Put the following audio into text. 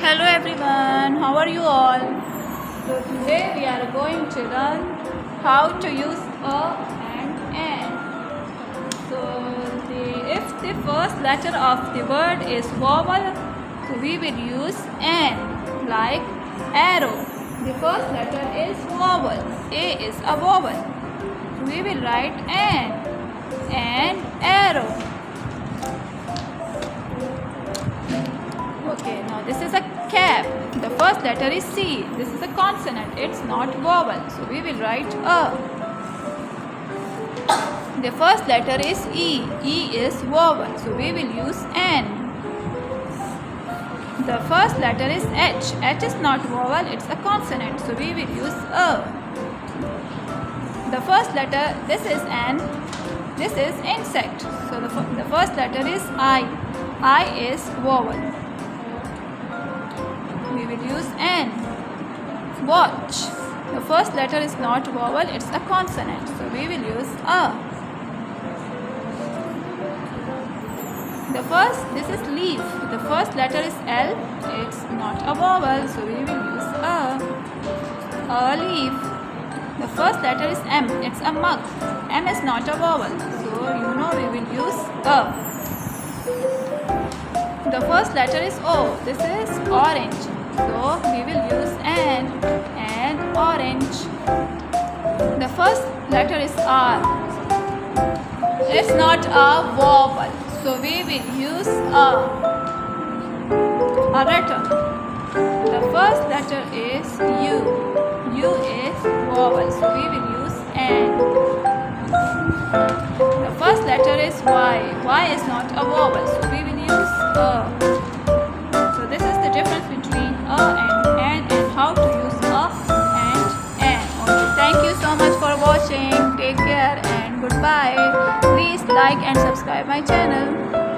Hello everyone, how are you all? So today we are going to learn how to use a and an. So if the first letter of the word is vowel, so we will use an, like arrow. The first letter is vowel. A is a vowel. So we will write an arrow. Okay, now this is a cap. The first letter is C. This is a consonant. It's not vowel. So we will write a. The first letter is E. E is vowel. So we will use N. The first letter is H. H is not vowel. It's a consonant. So we will use a. The first letter, this is N. This is insect. So the first letter is I. I is vowel. We will use N. Watch. The first letter is not vowel, it's a consonant. So we will use a. This is leaf. The first letter is L. It's not a vowel, so we will use a. A leaf. The first letter is M. It's a mug. M is not a vowel, so we will use a. The first letter is O. This is orange. So we will use an orange. The first letter is R. It's not a vowel. So we will use a return. The first letter is U. U is vowel. So we will use N. The first letter is Y. Y is not a vowel. So we will use a. So this is the difference between a and how to use a and an. Okay, thank you so much for watching. Take care and goodbye. Please like and subscribe my channel.